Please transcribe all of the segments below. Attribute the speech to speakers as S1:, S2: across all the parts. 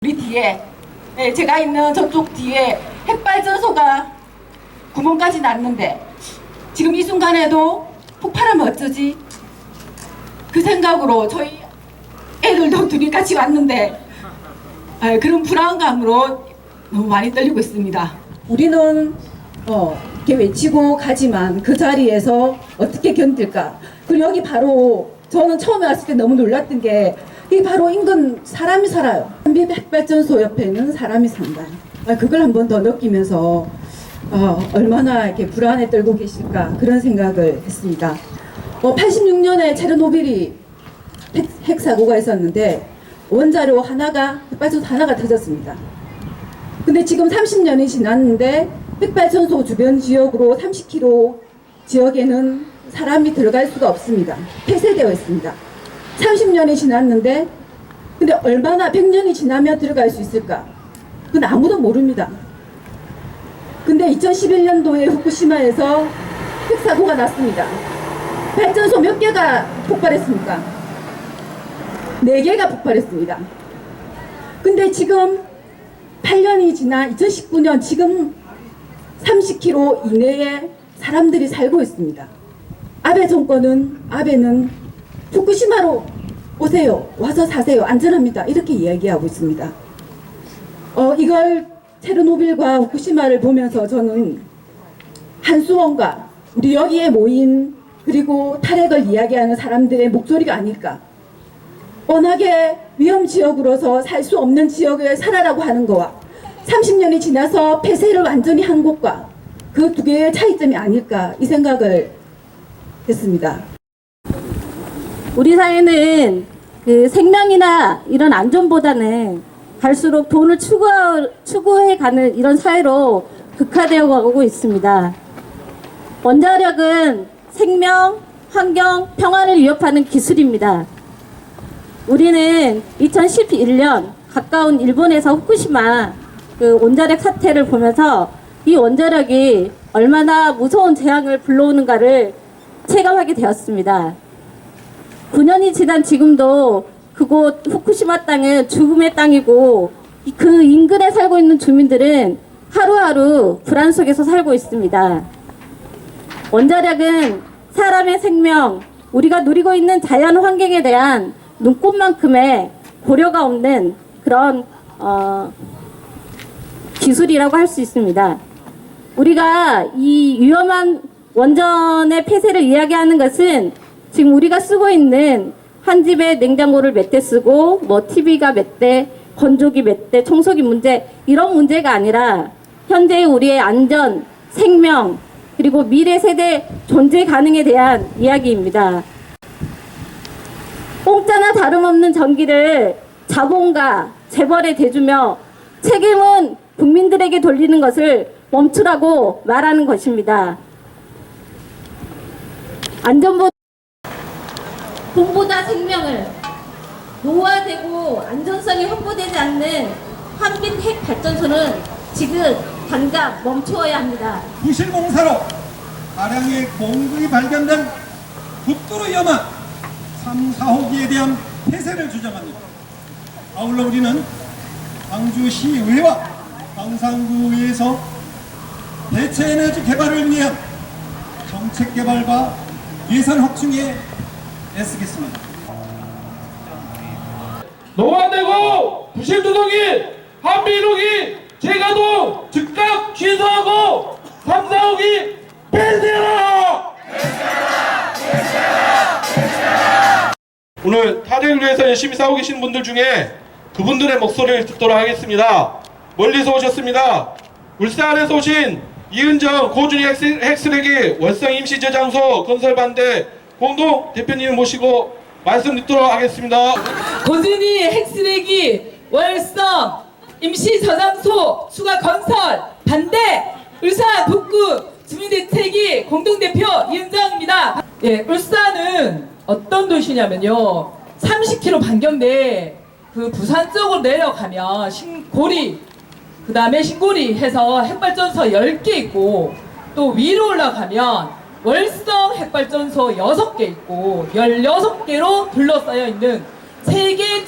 S1: 우리 뒤에, 네, 제가 있는 저쪽 뒤에 핵발전소가 구멍까지 났는데 지금 이 순간에도 폭발하면 어쩌지? 그 생각으로 저희 애들도 둘이 같이 왔는데 그런 불안감으로 너무 많이 떨리고 있습니다.
S2: 우리는 이렇게 외치고 가지만 그 자리에서 어떻게 견딜까? 그리고 여기 바로 저는 처음에 왔을 때 너무 놀랐던 게 이 바로 인근 사람이 살아요. 핵발전소 옆에는 사람이 산다. 그걸 한 번 더 느끼면서 얼마나 이렇게 불안에 떨고 계실까 그런 생각을 했습니다. 86년에 체르노빌이 핵사고가 있었는데 원자로 하나가 핵발전소 하나가 터졌습니다. 근데 지금 30년이 지났는데 핵발전소 주변 지역으로 30km 지역에는 사람이 들어갈 수가 없습니다. 폐쇄되어 있습니다. 30년이 지났는데 근데 얼마나 100년이 지나면 들어갈 수 있을까? 그건 아무도 모릅니다. 근데 2011년도에 후쿠시마에서 핵사고가 났습니다. 발전소 몇 개가 폭발했습니까? 4개가 폭발했습니다. 근데 지금 8년이 지나 2019년 지금 30km 이내에 사람들이 살고 있습니다. 아베는 후쿠시마로 오세요. 와서 사세요. 안전합니다. 이렇게 이야기하고 있습니다. 이걸 체르노빌과 후쿠시마를 보면서 저는 한수원과 우리 여기에 모인 그리고 탈핵을 이야기하는 사람들의 목소리가 아닐까. 워낙에 위험지역으로서 살 수 없는 지역에 살아라고 하는 거와 30년이 지나서 폐쇄를 완전히 한 곳과 그 두 개의 차이점이 아닐까 이 생각을 했습니다.
S3: 우리 사회는 그 생명이나 이런 안전보다는 갈수록 돈을 추구해가는 이런 사회로 극화되어 가고 있습니다. 원자력은 생명, 환경, 평화를 위협하는 기술입니다. 우리는 2011년 가까운 일본에서 후쿠시마 그 원자력 사태를 보면서 이 원자력이 얼마나 무서운 재앙을 불러오는가를 체감하게 되었습니다. 9년이 지난 지금도 그곳 후쿠시마 땅은 죽음의 땅이고 그 인근에 살고 있는 주민들은 하루하루 불안 속에서 살고 있습니다. 원자력은 사람의 생명, 우리가 누리고 있는 자연 환경에 대한 눈꼽만큼의 고려가 없는 그런 기술이라고 할 수 있습니다. 우리가 이 위험한 원전의 폐쇄를 이야기하는 것은 지금 우리가 쓰고 있는 한 집에 냉장고를 몇 대 쓰고 뭐 TV가 몇 대, 건조기 몇 대, 청소기 문제 이런 문제가 아니라 현재 우리의 안전, 생명 그리고 미래 세대 존재 가능에 대한 이야기입니다. 공짜나 다름없는 전기를 자본과 재벌에 대주며 책임은 국민들에게 돌리는 것을 멈추라고 말하는 것입니다. 돈보다 생명을 노화되고 안전성이 확보되지 않는 한빛 핵 발전소는 지금 당장 멈추어야 합니다.
S4: 부실공사로 다량의 공급이 발견된 극도로 위험한 3, 4호기에 대한 폐쇄를 주장합니다. 아울러 우리는 광주시의회와 광산구의회에서 대체에너지 개발을 위한 정책 개발과 예산 확충에 애쓰겠습니다.
S5: 노화되고 부실투성인 한미1호기 재가동 즉각 취소하고 3, 4호기 폐쇄하라! 오늘 탈핵을 위해서 열심히 싸우고 계신 분들 중에 그분들의 목소리를 듣도록 하겠습니다. 멀리서 오셨습니다. 울산에서 오신 이은정 고준희 핵쓰레기 월성 임시저장소 건설반대 공동 대표님을 모시고 말씀 듣도록 하겠습니다.
S6: 고준희 핵쓰레기 월성 임시저장소 추가 건설 반대 울산 북구 주민대책위 공동대표 이은정입니다. 예, 울산은 어떤 도시냐면요, 30km 반경 내에 그 부산 쪽으로 내려가면 신고리, 그 다음에 신고리 해서 핵발전소 10개 있고, 또 위로 올라가면 월성 핵발전소 6개 있고 16개로 둘러싸여 있는 세계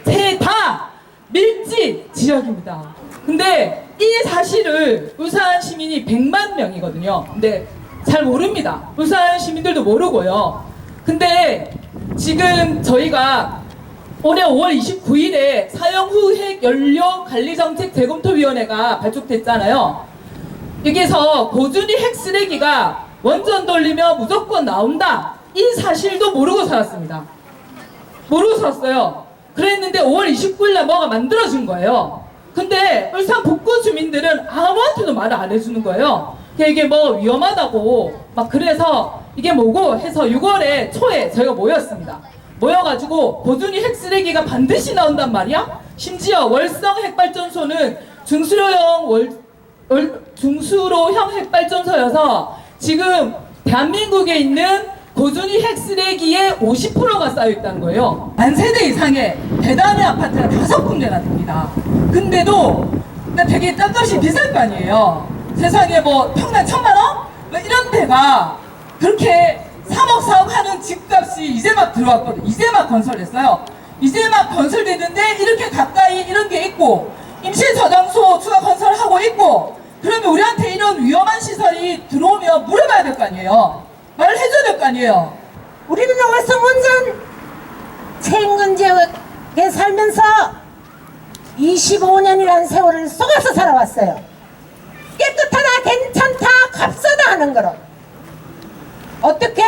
S6: 최다 밀집 지역입니다. 근데 이 사실을 울산 시민이 100만 명이거든요. 근데 잘 모릅니다. 울산 시민들도 모르고요. 근데 지금 저희가 올해 5월 29일에 사용 후 핵 연료 관리 정책 재검토위원회가 발족됐잖아요. 여기에서 고준위 핵 쓰레기가 원전 돌리면 무조건 나온다. 이 사실도 모르고 살았습니다. 모르고 살았어요. 그랬는데 5월 29일날 뭐가 만들어진 거예요. 근데 울산 북구 주민들은 아무한테도 말을 안 해주는 거예요. 이게 뭐 위험하다고 막 그래서 이게 뭐고 해서 6월에 초에 저희가 모였습니다. 모여가지고 고준위 핵쓰레기가 반드시 나온단 말이야. 심지어 월성 핵발전소는 중수로형 핵발전소여서 지금 대한민국에 있는 고준위 핵쓰레기의 50%가 쌓여있다는 거예요. 만 세대 이상의 대단한 아파트가 5군데나 됩니다. 근데도 되게 땅값이 비쌀 거 아니에요. 세상에 뭐 평당 1,000만원? 뭐 이런 데가 그렇게 3억 4억 하는 집값이 이제 막 들어왔거든요. 이제 막 건설했어요. 이제 막 건설됐는데 이렇게 가까이 이런 게 있고 임시 저장소 추가 건설하고 있고 그러면 우리한테 이런 위험한 시설이 들어오면 물어봐야 될 거 아니에요. 말을 해줘야 될 거 아니에요.
S7: 우리는 월성 원전 최인근 지역에 살면서 25년이라는 세월을 속아서 살아왔어요. 깨끗하다, 괜찮다, 값싸다 하는 거로. 어떻게?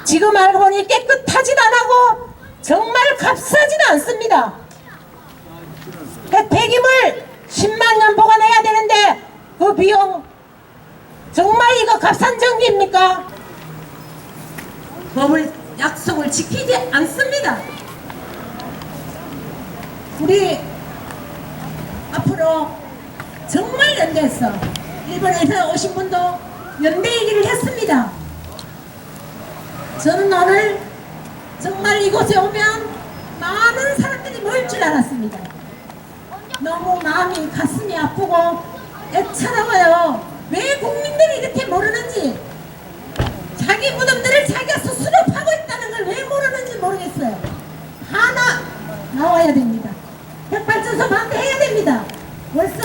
S7: 지금 알고 보니 깨끗하지도 않고 정말 값싸지도 않습니다. 폐기물 10만 년 보관해야 되는데 그 비용 정말 이거 값싼 정리입니까? 법을 약속을 지키지 않습니다. 우리 앞으로 정말 연대해서 일본에서 오신 분도 연대 얘기를 했습니다. 저는 오늘 정말 이곳에 오면 많은 사람들이 모일 줄 알았습니다. 너무 마음이 가슴이 아프고 애처로워요. 왜 국민들이 이렇게 모르는지, 자기 무덤들을 자기가 스스로 파고 있다는 걸 왜 모르는지 모르겠어요. 하나 나와야 됩니다. 핵발전소 반대해야 됩니다. 월성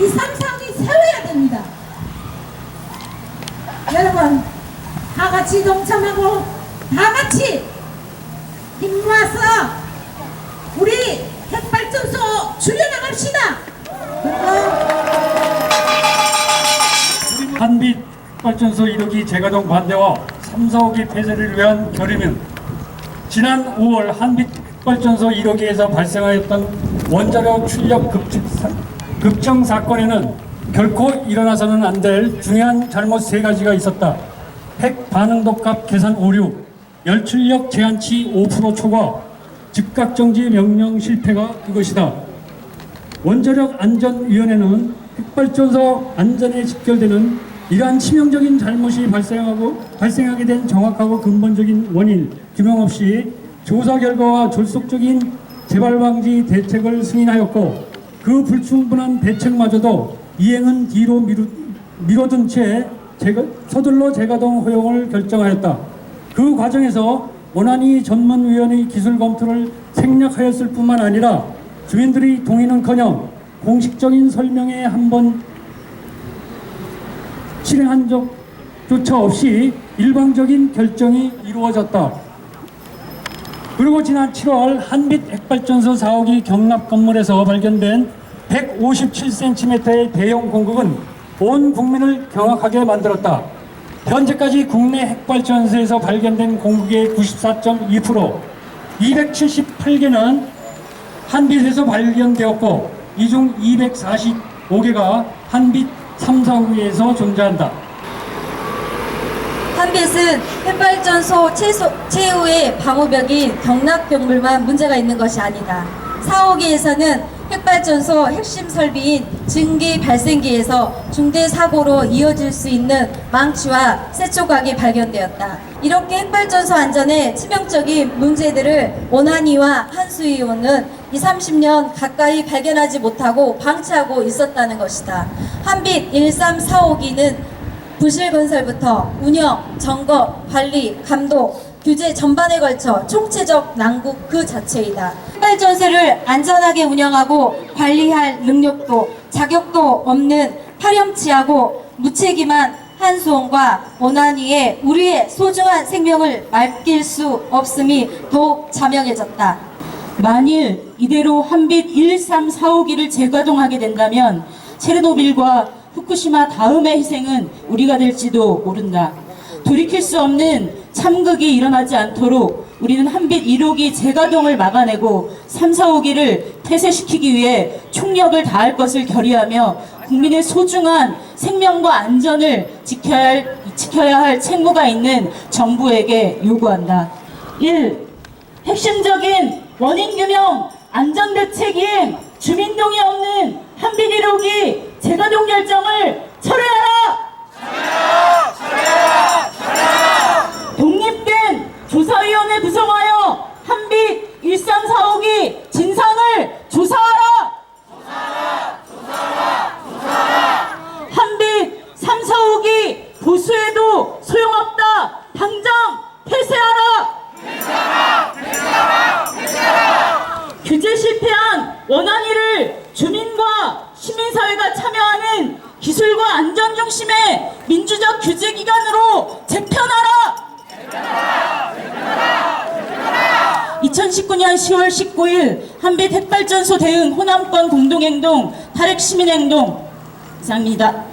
S7: 2, 3, 4기 세워야 됩니다. 여러분 다 같이 동참하고 다 같이 힘 모아서 우리 핵발전소 줄여나갑시다.
S8: 한빛 발전소 1호기 재가동 반대와 3, 4호기 폐쇄를 위한 결의는 지난 5월 한빛 발전소 1호기에서 발생하였던 원자력 출력 급증 사건에는 결코 일어나서는 안 될 중요한 잘못 3가지가 있었다. 핵 반응 독합 계산 오류, 열출력 제한치 5% 초과, 즉각 정지 명령 실패가 이것이다. 원자력 안전위원회는 핵발전소 안전에 직결되는 이러한 치명적인 잘못이 발생하게 된 정확하고 근본적인 원인 규명 없이 조사 결과와 졸속적인 재발 방지 대책을 승인하였고 그 불충분한 대책마저도 이행은 뒤로 미뤄둔 채 서둘러 재가동 허용을 결정하였다. 그 과정에서 원안위 전문위원회 기술 검토를 생략하였을 뿐만 아니라 주민들의 동의는커녕 공식적인 설명에 한 번 실행한 적조차 없이 일방적인 결정이 이루어졌다. 그리고 지난 7월 한빛 핵발전소 4호기 경납 건물에서 발견된 157cm의 대형 공급은 온 국민을 경악하게 만들었다. 현재까지 국내 핵발전소에서 발견된 공급의 94.2%, 278개는 한빛에서 발견되었고 이 중 245개가 한빛 3, 4호기에서 존재한다.
S9: 한빛은 핵발전소 최후의 방호벽인 경납병물만 문제가 있는 것이 아니다. 4호기에서는 핵발전소 핵심 설비인 증기 발생기에서 중대 사고로 이어질 수 있는 망치와 쇠조각이 발견되었다. 이렇게 핵발전소 안전에 치명적인 문제들을 원안위와 한수위원은 20, 30년 가까이 발견하지 못하고 방치하고 있었다는 것이다. 한빛 1, 3, 4호기는 부실 건설부터 운영, 점검, 관리, 감독, 규제 전반에 걸쳐 총체적 난국 그 자체이다. 핵발전소를 안전하게 운영하고 관리할 능력도 자격도 없는 파렴치하고 무책임한 한수원과 원안위에 우리의 소중한 생명을 맡길 수 없음이 더욱 자명해졌다.
S10: 만일 이대로 한빛 1, 3, 4, 5기를 재가동하게 된다면 체르노빌과 후쿠시마 다음의 희생은 우리가 될지도 모른다. 돌이킬 수 없는 참극이 일어나지 않도록 우리는 한빛 1호기 재가동을 막아내고 3, 4, 5기를 폐쇄시키기 위해 총력을 다할 것을 결의하며 국민의 소중한 생명과 안전을 지켜야 할 책무가 있는 정부에게 요구한다. 1. 핵심적인 원인 규명, 안전대책 이행, 주민동의 없는 한빛 1호기 재가동 결정을 철회하라! 독립된 조사위원회 구성하여 한빛 1345기 진상을 조사하라! 한빛 345기 보수해도 소용없다! 당장 폐쇄하라! 규제 실패한 원안위를 주민과 시민사회가 참여하는 기술과 안전 중심의 민주적 규제 기관으로 재편하라! 2019년 10월 19일 한빛 핵발전소 대응 호남권 공동행동 탈핵 시민행동 이상입니다.